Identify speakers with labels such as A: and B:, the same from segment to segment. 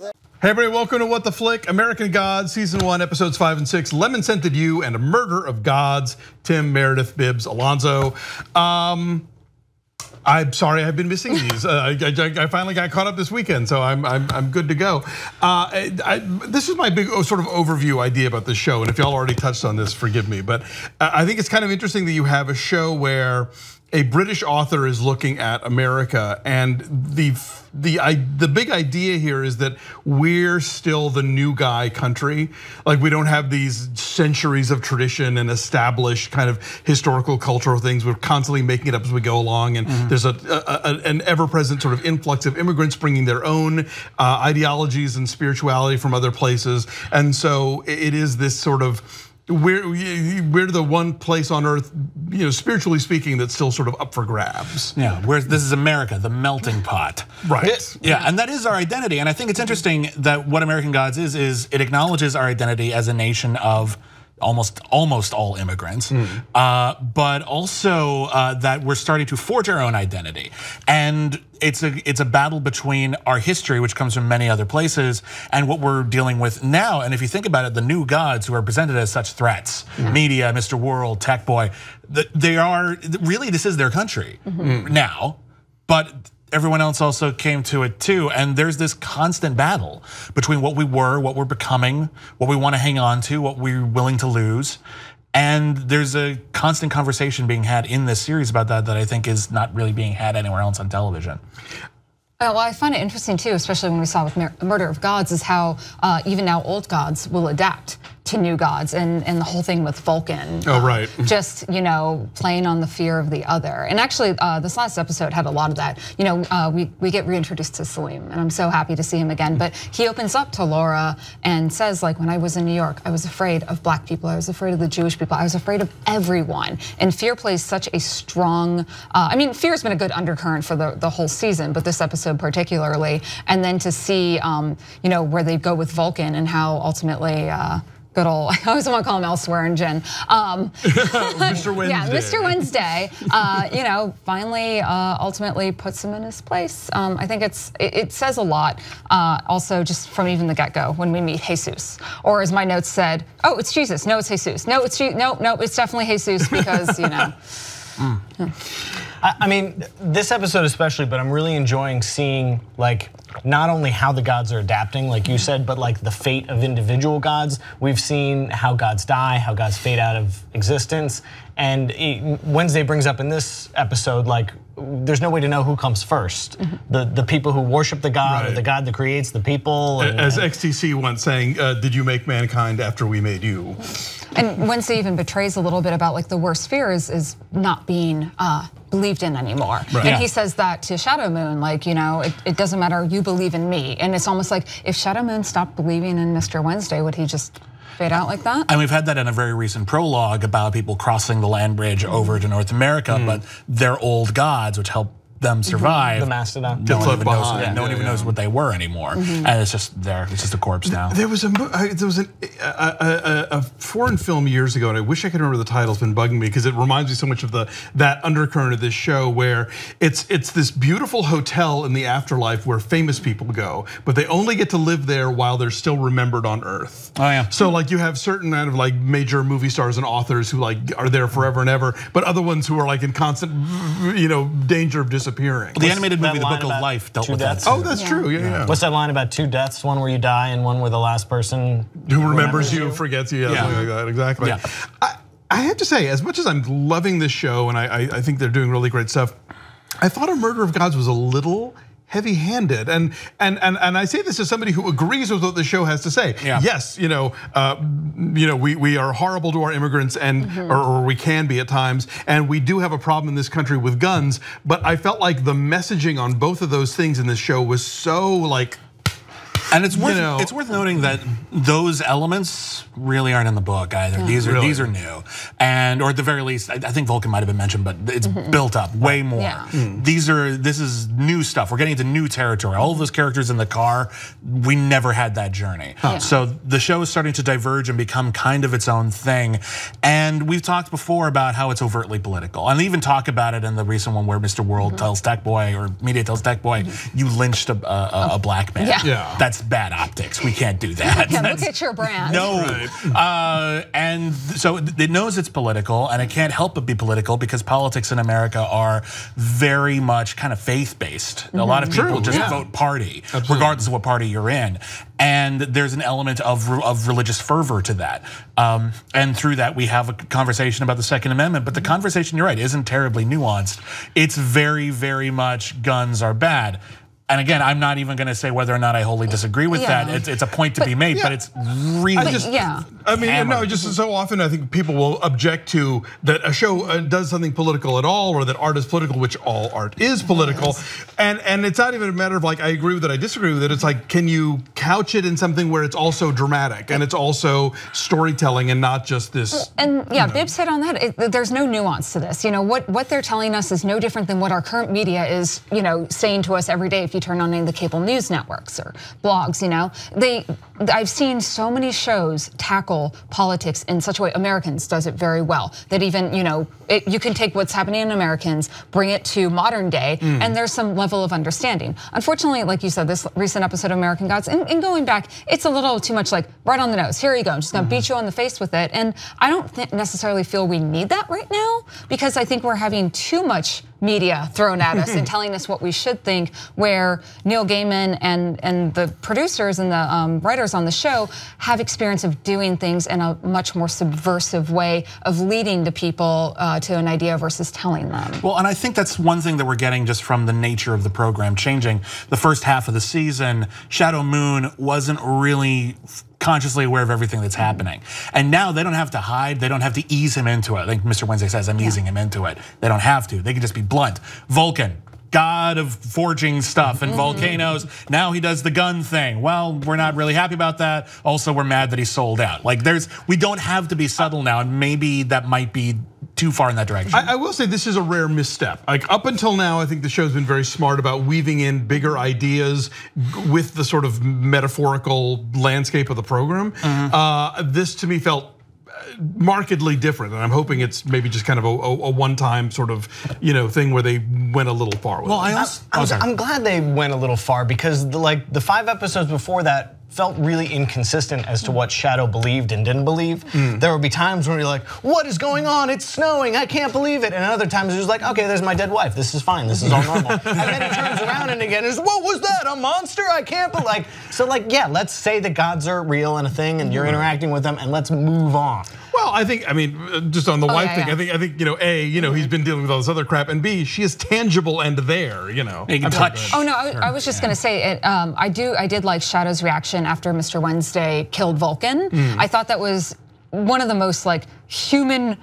A: Hey everybody, welcome to What the Flick, American Gods, Season 1, Episodes 5 and 6, Lemon Scented You, and A Murder of Gods, Tim, Meredith, Bibbs, Alonso. I'm sorry I've been missing these. I finally got caught up this weekend, so I'm good to go. This is my big sort of overview idea about this show, and if y'all already touched on this, forgive me. But I think it's kind of interesting that you have a show where a British author is looking at America, and the big idea here is that we're still the new guy country. Like, we don't have these centuries of tradition and established kind of historical, cultural things. We're constantly making it up as we go along, and there's an ever-present sort of influx of immigrants bringing their own ideologies and spirituality from other places. And so it is this sort of, we're the one place on earth, spiritually speaking, that's still sort of up for grabs.
B: Yeah, this is America, the melting pot.
A: Right.
B: Yeah, and that is our identity. And I think it's interesting that what American Gods is it acknowledges our identity as a nation of almost all immigrants, but also that we're starting to forge our own identity. And it's a battle between our history, which comes from many other places, and what we're dealing with now. And if you think about it, the new gods who are presented as such threats, media, Mr. World, Tech Boy, they are, really this is their country now, but everyone else also came to it too, and there's this constant battle between what we were, what we're becoming, what we want to hang on to, what we're willing to lose. And there's a constant conversation being had in this series about that I think is not really being had anywhere else on television.
C: Well, I find it interesting too, especially when we saw with Murder of Gods, is how even now old gods will adapt to new gods, and the whole thing with Vulcan.
A: Oh, right.
C: Just, playing on the fear of the other. And actually, this last episode had a lot of that. We get reintroduced to Salim, and I'm so happy to see him again. But he opens up to Laura and says, like, when I was in New York, I was afraid of black people, I was afraid of the Jewish people, I was afraid of everyone. And fear plays such a strong, fear's been a good undercurrent for the whole season, but this episode particularly. And then to see, where they go with Vulcan and how ultimately, good old, I always want to call him El Swearingen.
A: Mr. Wednesday.
C: Yeah, Mr. Wednesday, finally, ultimately puts him in his place. I think it says a lot, also just from even the get-go when we meet Jesus. Or as my notes said, oh, it's Jesus, no, it's Jesus. No, it's definitely Jesus because,
D: I mean, this episode especially, but I'm really enjoying seeing like not only how the gods are adapting, like you said, but like the fate of individual gods. We've seen how gods die, how gods fade out of existence. And Wednesday brings up in this episode, like, there's no way to know who comes first. The people who worship the god, or the god that creates the people.
A: As XTC once saying, did you make mankind after we made you?
C: And Wednesday even betrays a little bit about like the worst fear is not being believed in anymore. Right. And he says that to Shadowmoon, like, it doesn't matter, you believe in me. And it's almost like if Shadowmoon stopped believing in Mr. Wednesday, would he just fade out like that?
B: And we've had that in a very recent prologue about people crossing the land bridge over to North America, but they're old gods, which help them survive.
D: The mastodon.
B: No one even knows what they were anymore, and it's just there. It's just a corpse now.
A: There was a foreign film years ago, and I wish I could remember the title. It's been bugging me because it reminds me so much of that undercurrent of this show, where it's this beautiful hotel in the afterlife where famous people go, but they only get to live there while they're still remembered on Earth.
B: Oh yeah.
A: So like you have certain kind of like major movie stars and authors who like are there forever and ever, but other ones who are like in constant, danger of disappearing.
B: Well, the animated movie, The Book of Life, dealt with that.
A: Oh, that's true. Yeah.
D: What's that line about 2 deaths? One where you die, and one where the last person
A: who remembers you forgets you. Yeah, something like that. Exactly. Yeah. I have to say, as much as I'm loving this show, and I think they're doing really great stuff, I thought A Murder of Gods was a little heavy-handed, and I say this as somebody who agrees with what the show has to say.
B: Yeah.
A: Yes, we are horrible to our immigrants, and or we can be at times, and we do have a problem in this country with guns. But I felt like the messaging on both of those things in this show was so like.
B: And it's worth noting that those elements really aren't in the book either. These are new, or at the very least, I think Vulcan might have been mentioned, but it's built up way more.
C: Yeah.
B: This is new stuff. We're getting into new territory. All of those characters in the car, we never had that journey. So the show is starting to diverge and become kind of its own thing. And we've talked before about how it's overtly political, and even talk about it in the recent one where Mr. World tells Tech Boy, or media tells Tech Boy, you lynched a black man.
A: Yeah.
B: That's that's bad optics. We can't do that.
C: Yeah, look at your brand.
B: No, and so it knows it's political, and it can't help but be political because politics in America are very much kind of faith-based. A lot of people just vote party, regardless of what party you're in. And there's an element of religious fervor to that. And through that, we have a conversation about the Second Amendment. But the conversation, you're right, isn't terribly nuanced. It's very, very much guns are bad. And again, I'm not even going to say whether or not I wholly disagree with that. It's a point to be made, but it's really
A: I mean, no, just so often I think people will object to that a show does something political at all, or that art is political, which all art is political. And it's not even a matter of like I agree with it, I disagree with it. It's like, can you couch it in something where it's also dramatic and it's also storytelling and not just this?
C: And yeah, Bibbs hit on that. There's no nuance to this. What they're telling us is no different than what our current media is, saying to us every day. If you turn on any of the cable news networks or blogs, I've seen so many shows tackle politics in such a way. Americans does it very well. That even, you can take what's happening in Americans, bring it to modern day, and there's some level of understanding. Unfortunately, like you said, this recent episode of American Gods, and going back, it's a little too much like right on the nose. Here you go, I'm just gonna beat you on the face with it. And I don't necessarily feel we need that right now, because I think we're having too much media thrown at us and telling us what we should think, where Neil Gaiman and the producers and the writers on the show have experience of doing things in a much more subversive way of leading the people to an idea versus telling them.
B: Well, and I think that's one thing that we're getting just from the nature of the program changing. The first half of the season, Shadowmoon wasn't really consciously aware of everything that's happening. And now they don't have to hide, they don't have to ease him into it. I think Mr. Wednesday says, I'm easing him into it. They don't have to, they can just be blunt. Vulcan, god of forging stuff and volcanoes, now he does the gun thing. Well, we're not really happy about that. Also, we're mad that he sold out. Like we don't have to be subtle now, and maybe that might be too far in that direction.
A: I will say this is a rare misstep. Like up until now, I think the show's been very smart about weaving in bigger ideas with the sort of metaphorical landscape of the program. This to me felt markedly different, and I'm hoping it's maybe just kind of a one-time sort of thing where they went a little far with it.
D: I'm glad they went a little far, because the 5 episodes before that felt really inconsistent as to what Shadow believed and didn't believe. There would be times where you're like, what is going on? It's snowing, I can't believe it. And other times it was like, okay, there's my dead wife, this is fine, this is all normal. And then he turns around and again is, what was that, a monster? I can't believe, yeah, let's say the gods are real and a thing and you're interacting with them, and let's move on.
A: Well, I mean, just on the wife thing, I think A, he's been dealing with all this other crap, and B, she is tangible and there,
B: You can touch.
C: Oh no, I was just gonna say, I did like Shadow's reaction after Mr. Wednesday killed Vulcan. I thought that was one of the most human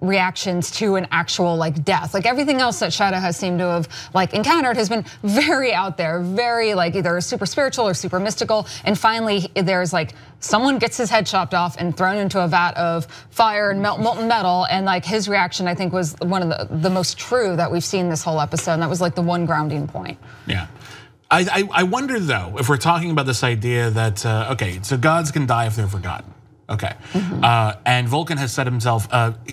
C: reactions to an actual death. Everything else that Shadow has seemed to have encountered has been very out there, very either super spiritual or super mystical. And finally, there's someone gets his head chopped off and thrown into a vat of fire and molten metal, and his reaction I think was one of the most true that we've seen this whole episode. And that was the one grounding point.
B: Yeah. I wonder though, if we're talking about this idea that, okay, so gods can die if they're forgotten. Okay, and Vulcan has said himself,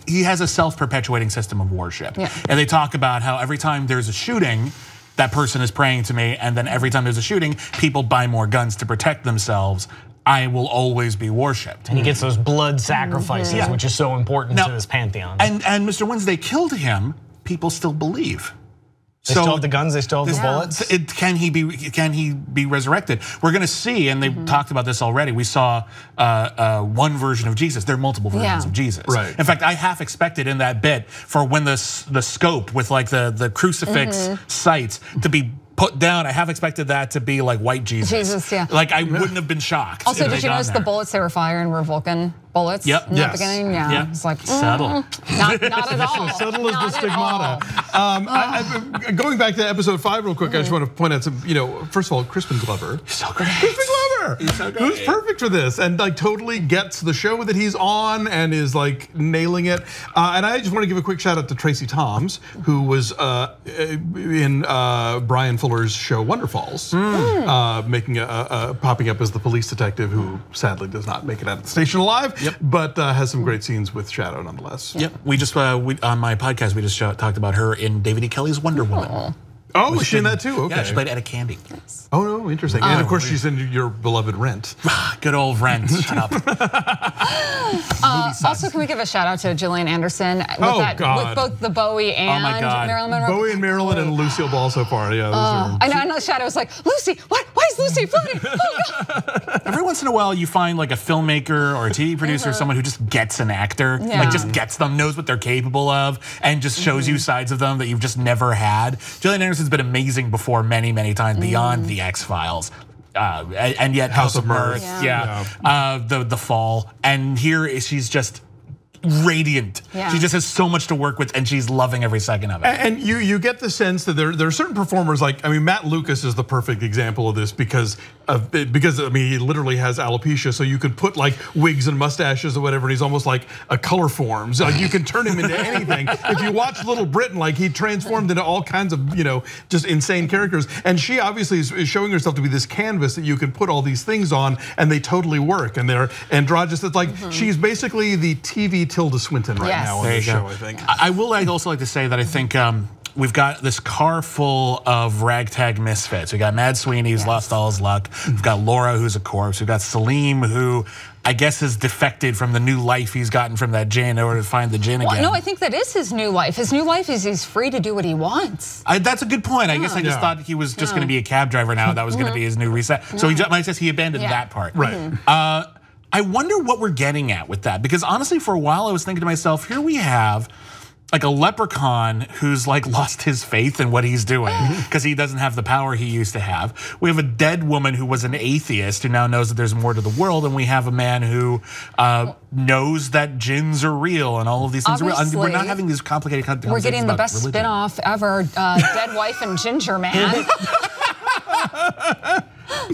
B: he has a self-perpetuating system of worship. And they talk about how every time there's a shooting, that person is praying to me, and then every time there's a shooting, people buy more guns to protect themselves. I will always be worshipped.
D: And he gets those blood sacrifices, which is so important to his pantheon.
B: And Mr. Wednesday killed him, people still believe.
D: They still have the guns, they still have the bullets.
B: Can he be resurrected? We're gonna see, and they talked about this already. We saw one version of Jesus. There are multiple versions of Jesus.
A: Right.
B: In fact, I half expected in that bit for when the scope with the crucifix sights to be put down. I have expected that to be white Jesus.
C: Jesus, yeah.
B: I wouldn't have been shocked.
C: Also, did you notice the bullets they were firing were Vulcan bullets?
B: Yep.
C: In the beginning, yeah. It's
B: subtle.
C: Not at all.
A: Subtle as the stigmata. Going back to episode 5 real quick, I just want to point out some, first of all, Crispin Glover.
B: He's so great.
A: Crispin Glover.
B: He's so great.
A: Who's perfect for this and totally gets the show that he's on and is nailing it. And I just want to give a quick shout out to Tracy Toms, who was in Brian Fuller's show Wonder Falls, popping up as the police detective who sadly does not make it out of the station alive. But has some great scenes with Shadow nonetheless.
B: Yep, we just on my podcast we just talked about her in David E. Kelly's Wonder Woman.
A: Oh, was she in that too? Okay.
B: Yeah, she played Etta Candy.
A: Oh no, interesting. And of course, she's in your beloved Rent.
B: Good old Rent. Shut up.
C: Also, can we give a shout out to Gillian Anderson with, with both the Bowie and Marilyn Monroe?
A: Bowie and Marilyn and Lucille Ball so far. Yeah,
C: I know. Shadow was like, Lucy, what? Why is Lucy floating? Oh God.
B: Every once in a while, you find like a filmmaker or a TV producer, someone who just gets an actor, like just gets them, knows what they're capable of, and just shows you sides of them that you've just never had. Gillian Anderson's been amazing before many, many times beyond the X-Files. And yet House of Mirth, the Fall, and here she's just radiant. She just has so much to work with, and she's loving every second of it.
A: And you get the sense that there are certain performers, like, I mean, Matt Lucas is the perfect example of this because I mean, he literally has alopecia, so you could put like wigs and mustaches or whatever, and he's almost like a color forms. Like you can turn him into anything. If you watch Little Britain, like he transformed into all kinds of, just insane characters. And she obviously is showing herself to be this canvas that you can put all these things on, and they totally work. And they're androgynous. It's like she's basically the TV Tilda Swinton right now on this show, I think.
B: I will also like to say that I think we've got this car full of ragtag misfits. We got Mad Sweeney, who's lost all his luck. We've got Laura, who's a corpse. We've got Salim, who I guess has defected from the new life he's gotten from that gin in order to find the gin again.
C: No, I think that is his new life. His new life is he's free to do what he wants.
B: That's a good point. I guess I just thought he was just going to be a cab driver now. That was going to be his new reset. So I guess he abandoned that part.
A: Right.
B: I wonder what we're getting at with that, because honestly, for a while I was thinking to myself, here we have like a leprechaun who's like lost his faith in what he's doing because he doesn't have the power he used to have. We have a dead woman who was an atheist who now knows that there's more to the world, and we have a man who knows that jinns are real and all of these things are real. And we're not having these complicated conversations.
C: We're getting the best
B: religion.
C: spin-off ever, Dead Wife and Ginger Man.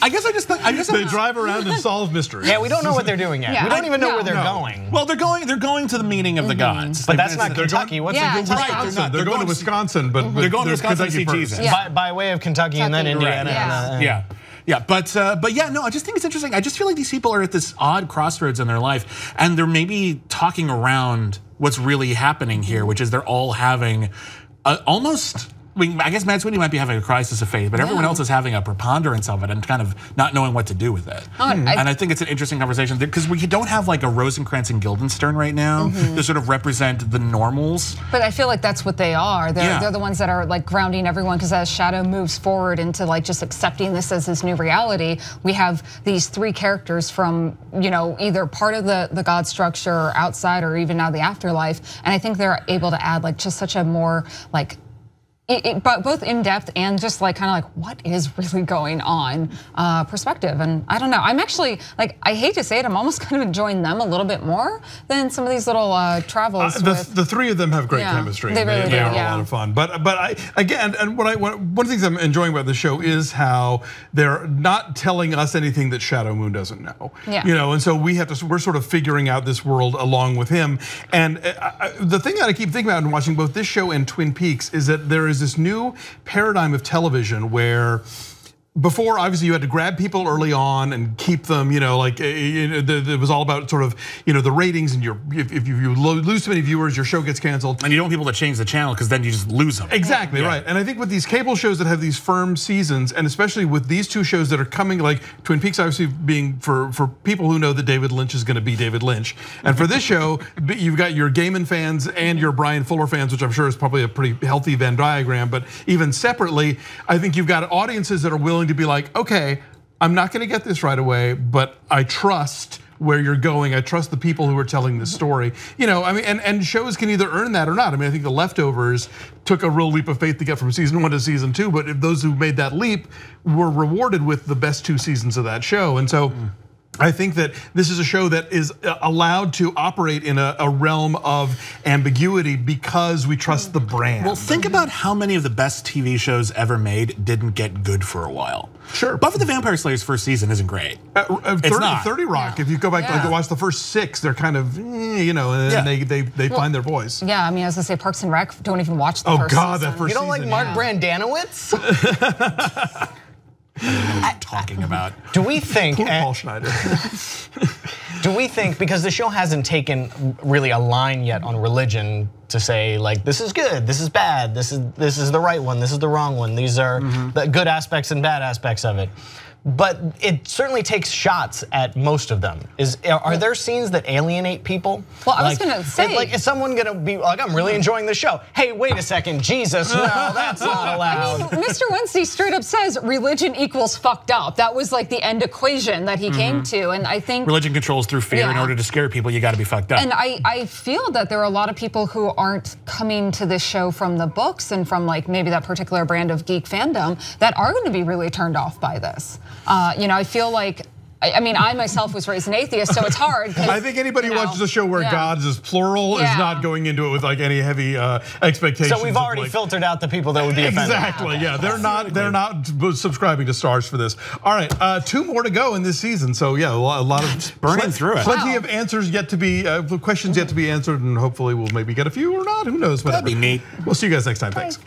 B: I guess
A: they drive around and solve mysteries.
D: Yeah, we don't know what they're doing yet. We don't even know where they're going.
B: Well, they're going to the meeting of the gods.
D: But that's not Kentucky. What's
C: Kentucky?
A: They're going to Wisconsin, but
B: they're going to Wisconsin to see Jesus.
D: By way of Kentucky and then Indiana.
B: But yeah, no, I just think it's interesting. I just feel like these people are at this odd crossroads in their life, and they're maybe talking around what's really happening here, which is they're all having almost. I mean, I guess Mad Sweeney might be having a crisis of faith, but everyone else is having a preponderance of it and kind of not knowing what to do with it. And I think it's an interesting conversation because we don't have like a Rosencrantz and Guildenstern right now to sort of represent the normals.
C: But I feel like that's what they are. They're the ones that are like grounding everyone, because as Shadow moves forward into like just accepting this as his new reality, we have these three characters from, either part of the god structure or outside or even now the afterlife. And I think they're able to add like just such a more like but both in depth and just like kind of like what is really going on perspective. And I don't know, I'm actually like, I hate to say it, I'm almost kind of enjoying them a little bit more than some of these little travels.
A: The three of them have great chemistry.
C: They really do,
A: are a lot of fun. But one of the things I'm enjoying about the show is how they're not telling us anything that Shadowmoon doesn't know. And so we're sort of figuring out this world along with him. And the thing that I keep thinking about in watching both this show and Twin Peaks is that there is this new paradigm of television where before, obviously, you had to grab people early on and keep them, it was all about sort of, the ratings, and if you lose too many viewers, your show gets canceled.
B: And you don't want people to change the channel because then you just lose them.
A: Exactly, right. And I think with these cable shows that have these firm seasons, and especially with these two shows that are coming, like Twin Peaks obviously being for people who know that David Lynch is gonna be David Lynch. And for this show, you've got your Gaiman fans and your Brian Fuller fans, which I'm sure is probably a pretty healthy Venn diagram, but even separately, I think you've got audiences that are willing to be like, okay, I'm not gonna get this right away, but I trust where you're going. I trust the people who are telling this story. And shows can either earn that or not. I mean, I think The Leftovers took a real leap of faith to get from season 1 to season 2, but if those who made that leap were rewarded with the best 2 seasons of that show. And so I think that this is a show that is allowed to operate in a realm of ambiguity because we trust the brand.
B: Well, think about how many of the best TV shows ever made didn't get good for a while.
A: Sure.
B: Buffy the Vampire Slayer's first season isn't great.
A: 30 Rock, if you go back to watch the first 6, they're kind of, and they find their voice.
C: Yeah, I mean, I was gonna say Parks and Rec, don't even watch the first
A: season. Oh God,
C: season.
A: that first
D: season. You don't like Mark Brandanowitz?
B: I don't know what I'm talking about.
D: Do we think?
A: Paul Schneider.
D: Do we think, because the show hasn't taken really a line yet on religion to say like this is good, this is bad, this is the right one, this is the wrong one, these are the good aspects and bad aspects of it. But it certainly takes shots at most of them. Are there scenes that alienate people?
C: Well, I was gonna say,
D: like, is someone gonna be like, I'm really enjoying the show? Hey, wait a second, Jesus, no, that's not allowed.
C: I mean, Mr. Wednesday straight up says religion equals fucked up. That was like the end equation that he came to, and I think
B: religion controls through fear. In order to scare people, you got to be fucked up.
C: And I feel that there are a lot of people who aren't coming to this show from the books and from like maybe that particular brand of geek fandom that are going to be really turned off by this. I feel like, I mean, I myself was raised an atheist, so it's hard.
A: I think anybody who watches a show where gods is plural is not going into it with like any heavy expectations.
D: So we've already filtered out the people that would be offended.
A: Exactly, yeah. They're not subscribing to stars for this. All right, 2 more to go in this season. So yeah, a lot of
B: burning through it.
A: Plenty of answers yet to be, questions yet to be answered, and hopefully we'll maybe get a few or not. Who knows? Whatever.
B: That'd be neat.
A: We'll see you guys next time. Thanks.